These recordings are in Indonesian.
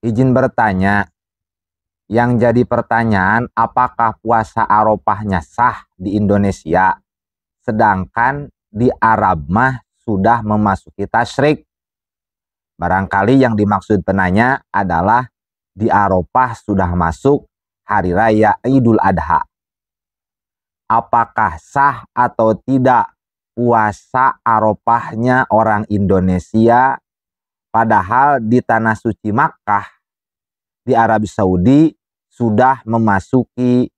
Izin bertanya, yang jadi pertanyaan apakah puasa Arafahnya sah di Indonesia, sedangkan di Arab mah sudah memasuki tasyrik. Barangkali yang dimaksud penanya adalah di Arafah sudah masuk hari raya Idul Adha. Apakah sah atau tidak puasa Arafahnya orang Indonesia, padahal di tanah suci Makkah, di Arab Saudi sudah memasuki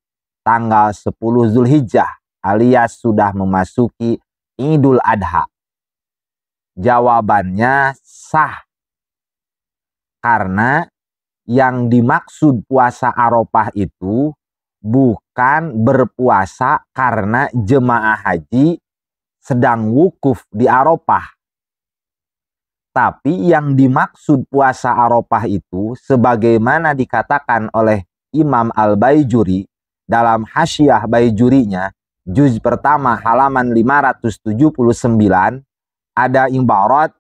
tanggal 10 Zulhijjah alias sudah memasuki Idul Adha? Jawabannya sah. Karena yang dimaksud puasa Arafah itu bukan berpuasa karena jemaah haji sedang wukuf di Arafah. Tapi yang dimaksud puasa Arafah itu sebagaimana dikatakan oleh Imam Al-Baijuri dalam Hasyiah Baijurinya, juz pertama halaman 579, ada ibarat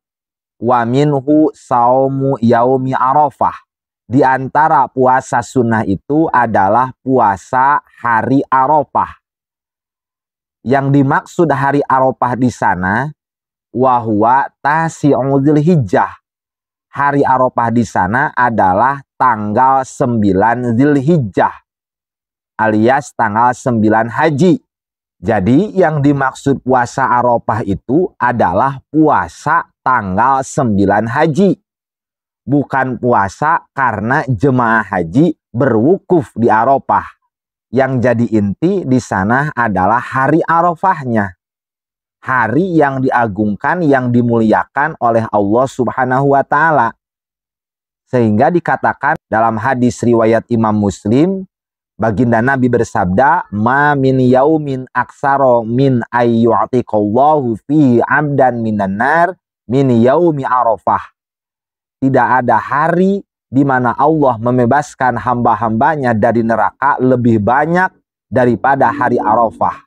wa minhu saumu yaumi Arafah. Di antara puasa sunnah itu adalah puasa hari Arafah. Yang dimaksud hari Arafah di sana wahwa tasi'u Dzulhijjah. Hari Arafah di sana adalah tanggal 9 Dzulhijjah alias tanggal 9 haji. Jadi yang dimaksud puasa Arafah itu adalah puasa tanggal 9 haji. Bukan puasa karena jemaah haji berwukuf di Arafah. Yang jadi inti di sana adalah hari Arafahnya. Hari yang diagungkan, yang dimuliakan oleh Allah Subhanahu wa Ta'ala. Sehingga dikatakan dalam hadis riwayat Imam Muslim, baginda Nabi bersabda, "Ma min yaumin aksaro min ayyu'tiqallahu fi 'abdan minan nar min yaumi Arafah." Tidak ada hari di mana Allah membebaskan hamba-hambanya dari neraka lebih banyak daripada hari Arafah.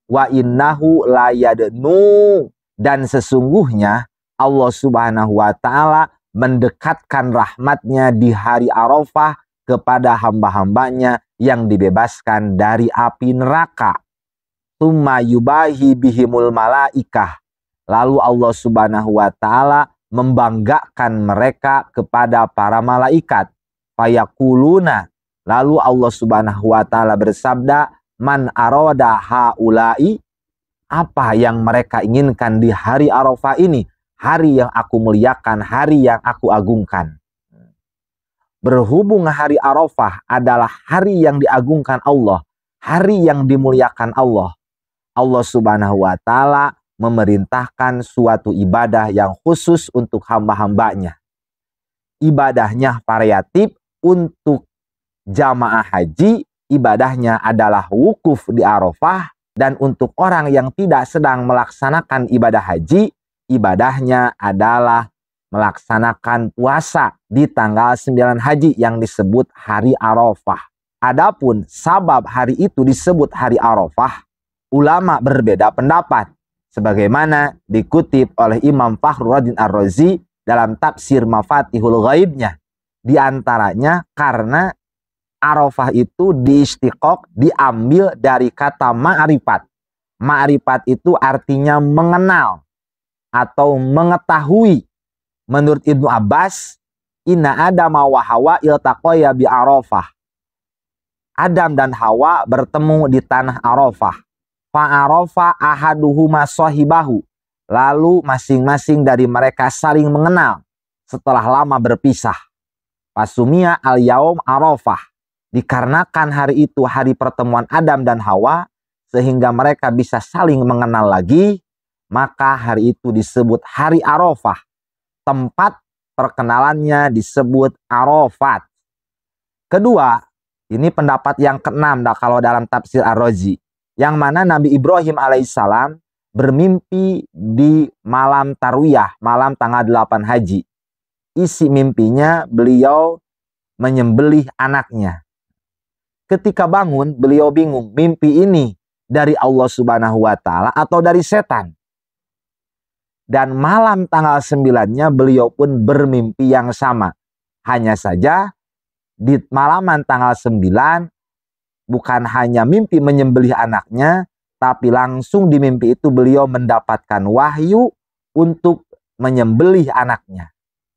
Wa innahu la yadnu, dan sesungguhnya Allah Subhanahu wa Ta'ala mendekatkan rahmatnya di hari Arafah kepada hamba-hambanya yang dibebaskan dari api neraka. Tsumma yubahi bihimul malaikah. Lalu Allah Subhanahu wa Ta'ala membanggakan mereka kepada para malaikat. Fayaquluna, lalu Allah Subhanahu wa Ta'ala bersabda, man aroda haulai, apa yang mereka inginkan di hari Arafah ini, hari yang aku muliakan, hari yang aku agungkan. Berhubung hari Arafah adalah hari yang diagungkan Allah, hari yang dimuliakan Allah, Allah Subhanahu wa Ta'ala memerintahkan suatu ibadah yang khusus untuk hamba-hambanya. Ibadahnya variatif. Untuk jamaah haji, ibadahnya adalah wukuf di Arafah. Dan untuk orang yang tidak sedang melaksanakan ibadah haji, ibadahnya adalah melaksanakan puasa di tanggal 9 haji yang disebut hari Arafah. Adapun sabab hari itu disebut hari Arafah, ulama berbeda pendapat. Sebagaimana dikutip oleh Imam Fakhruddin Ar-Razi dalam tafsir Mafatihul Ghaibnya. Di antaranya karena Arafah itu diistiqaq, diambil dari kata ma'rifat. Ma'rifat itu artinya mengenal atau mengetahui. Menurut Ibnu Abbas, inna Adama wa Hawa iltaqaya bi Arafah. Adam dan Hawa bertemu di tanah Arafah. Fa'arafa ahaduhuma sahibahu. Lalu masing-masing dari mereka saling mengenal setelah lama berpisah. Pasumia al-yaum Arafah. Dikarenakan hari itu hari pertemuan Adam dan Hawa, sehingga mereka bisa saling mengenal lagi, maka hari itu disebut hari Arafah. Tempat perkenalannya disebut Arafat. Kedua, ini pendapat yang keenam kalau dalam tafsir Ar-Razi. Yang mana Nabi Ibrahim alaihissalam bermimpi di malam Tarwiyah, malam tanggal 8 haji. Isi mimpinya beliau menyembelih anaknya. Ketika bangun, beliau bingung, mimpi ini dari Allah Subhanahu wa Ta'ala atau dari setan. Dan malam tanggal 9-nya beliau pun bermimpi yang sama. Hanya saja di malaman tanggal 9 bukan hanya mimpi menyembelih anaknya, tapi langsung di mimpi itu beliau mendapatkan wahyu untuk menyembelih anaknya.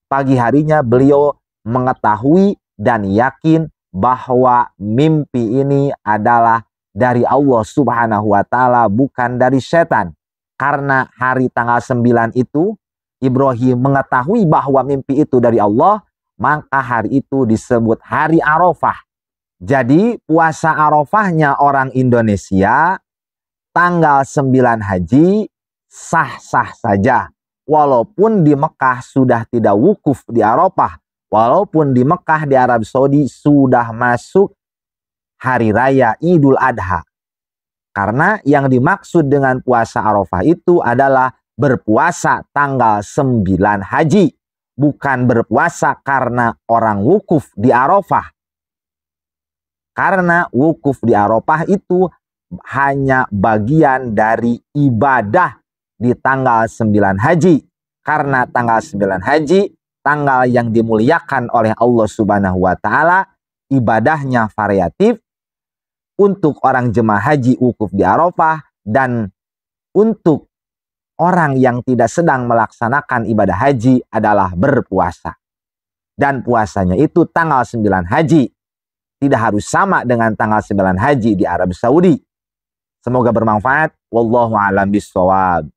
Pagi harinya beliau mengetahui dan yakin bahwa mimpi ini adalah dari Allah Subhanahu wa Ta'ala, bukan dari setan. Karena hari tanggal 9 itu Ibrahim mengetahui bahwa mimpi itu dari Allah, maka hari itu disebut hari Arafah. Jadi puasa Arafahnya orang Indonesia tanggal 9 Haji sah-sah saja. Walaupun di Mekah sudah tidak wukuf di Arafah, walaupun di Mekah di Arab Saudi sudah masuk hari raya Idul Adha. Karena yang dimaksud dengan puasa Arafah itu adalah berpuasa tanggal 9 Haji, bukan berpuasa karena orang wukuf di Arafah. Karena wukuf di Arafah itu hanya bagian dari ibadah di tanggal 9 Haji. Karena tanggal 9 Haji, tanggal yang dimuliakan oleh Allah Subhanahu wa Ta'ala, ibadahnya variatif. Untuk orang jemaah haji wukuf di Arafah, dan untuk orang yang tidak sedang melaksanakan ibadah haji adalah berpuasa. Dan puasanya itu tanggal 9 Haji. Tidak harus sama dengan tanggal 9 Haji di Arab Saudi. Semoga bermanfaat. Wallahu a'lam bishawab.